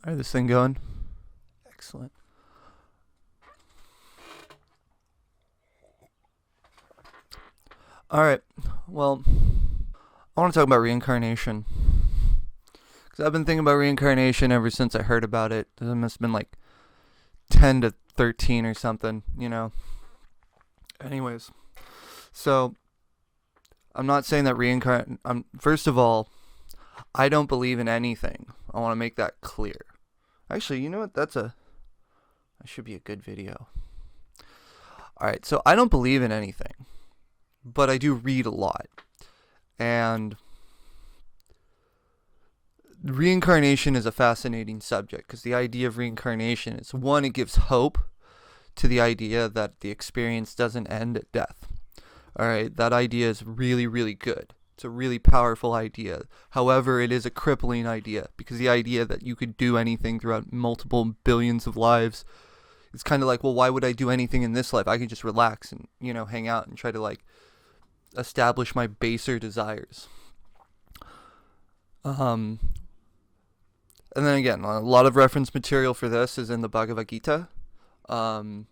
All right, this thing going? Excellent. All right, well, I want to talk about reincarnation. Because I've been thinking about reincarnation ever since I heard about it. It must have been like 10 to 13 or something. Anyways, so I'm not saying that reincarnation. First of all, I don't believe in anything. I want to make that clear. Actually, you know what? That should be a good video. Alright, so I don't believe in anything, but I do read a lot. And reincarnation is a fascinating subject because the idea of reincarnation is one, it gives hope to the idea that the experience doesn't end at death. Alright, that idea is really, really good. It's a really powerful idea. However, it is a crippling idea because the idea that you could do anything throughout multiple billions of lives, it's kind of like, well, why would I do anything in this life? I could just relax and, hang out and try to establish my baser desires. And then again, a lot of reference material for this is in the Bhagavad Gita, and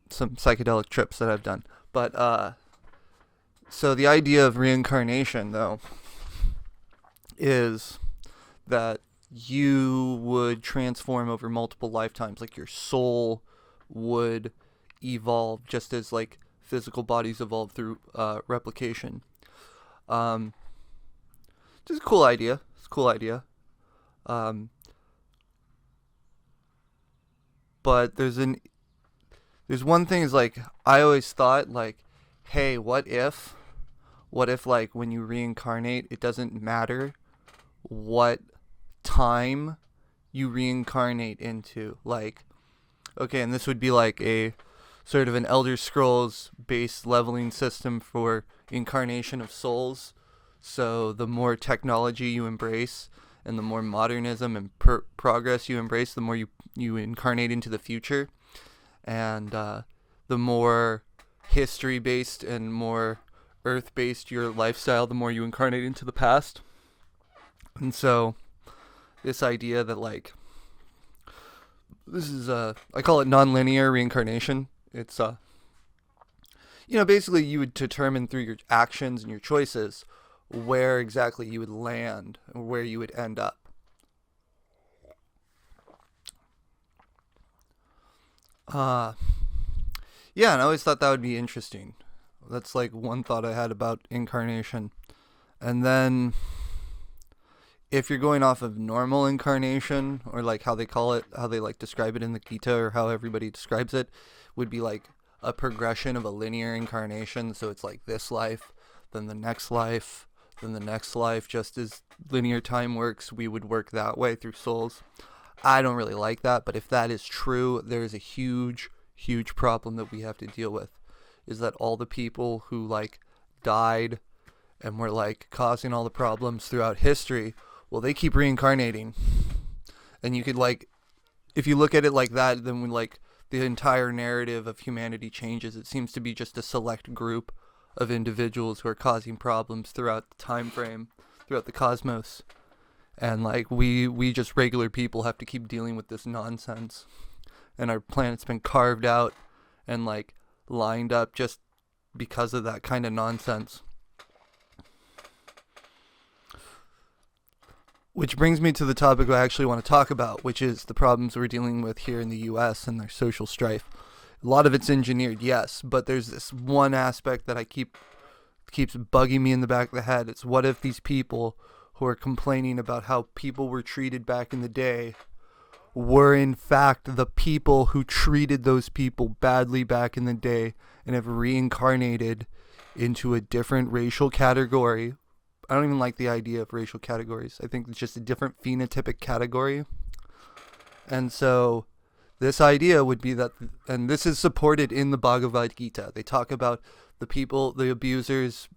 some psychedelic trips that I've done. But so the idea of reincarnation, though, is that you would transform over multiple lifetimes. Like your soul would evolve just as physical bodies evolve through replication. Just a cool idea. It's a cool idea. But there's one thing is I always thought hey, what if when you reincarnate, it doesn't matter what time you reincarnate into. Okay, and this would be a sort of an Elder Scrolls based leveling system for incarnation of souls. So the more technology you embrace and the more modernism and progress you embrace, the more you incarnate into the future. And the more history based and more earth based your lifestyle, the more you incarnate into the past. And so this idea that this is I call it non-linear reincarnation. It's basically you would determine through your actions and your choices where exactly you would land and where you would end up. Yeah, and I always thought that would be interesting. That's one thought I had about incarnation. And then if you're going off of normal incarnation, or how they call it, how they describe it in the Gita, or how everybody describes it, would be a progression of a linear incarnation. So it's this life, then the next life, then the next life. Just as linear time works, we would work that way through souls. I don't really like that, but if that is true, there is a huge problem that we have to deal with, is that all the people who died and were causing all the problems throughout history, well, they keep reincarnating. And you could if you look at it like that, then when the entire narrative of humanity changes. It seems to be just a select group of individuals who are causing problems throughout the time frame, throughout the cosmos. And we just regular people have to keep dealing with this nonsense. And our planet's been carved out and lined up just because of that kind of nonsense. Which brings me to the topic I actually want to talk about, which is the problems we're dealing with here in the US and their social strife. A lot of it's engineered, yes, but there's this one aspect that keeps bugging me in the back of the head. It's what if these people who are complaining about how people were treated back in the day were in fact the people who treated those people badly back in the day and have reincarnated into a different racial category. I don't even like the idea of racial categories. I think it's just a different phenotypic category. And so this idea would be that, and this is supported in the Bhagavad Gita, they talk about the people, the abusers,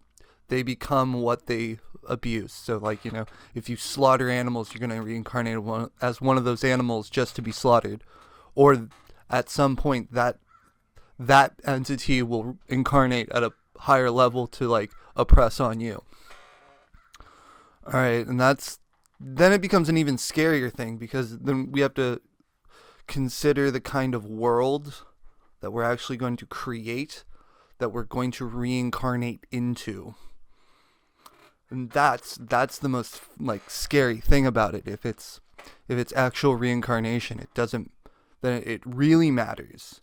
they become what they abuse. So if you slaughter animals, you're going to reincarnate as one of those animals just to be slaughtered. Or at some point that entity will incarnate at a higher level to oppress on you. Alright, and that's then it becomes an even scarier thing, because then we have to consider the kind of world that we're actually going to create, that we're going to reincarnate into. And that's the most like scary thing about it. If it's actual reincarnation, it doesn't, then it really matters,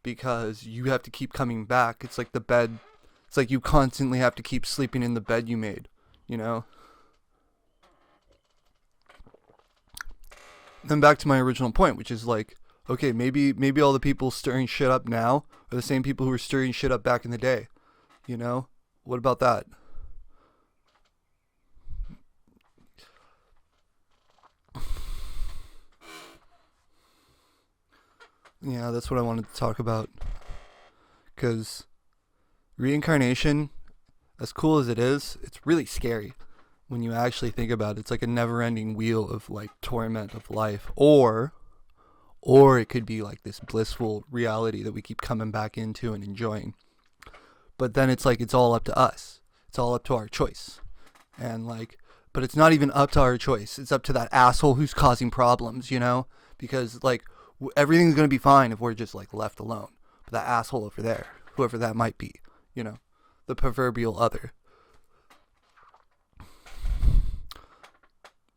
because you have to keep coming back. It's like the bed. It's like you constantly have to keep sleeping in the bed you made, you know? Then back to my original point, which is like, okay, maybe all the people stirring shit up now are the same people who were stirring shit up back in the day, you know? What about that? Yeah, that's what I wanted to talk about, because reincarnation, as cool as it is, it's really scary when you actually think about it. It's like a never-ending wheel of like torment of life, or it could be like this blissful reality that we keep coming back into and enjoying. But then it's like it's all up to us. It's all up to our choice. And like, but it's not even up to our choice. It's up to that asshole who's causing problems, you know? Because like everything's going to be fine if we're just like left alone. But that asshole over there, whoever that might be, you know, the proverbial other.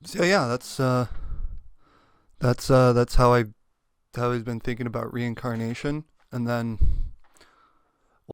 So yeah, that's how I've been thinking about reincarnation. And then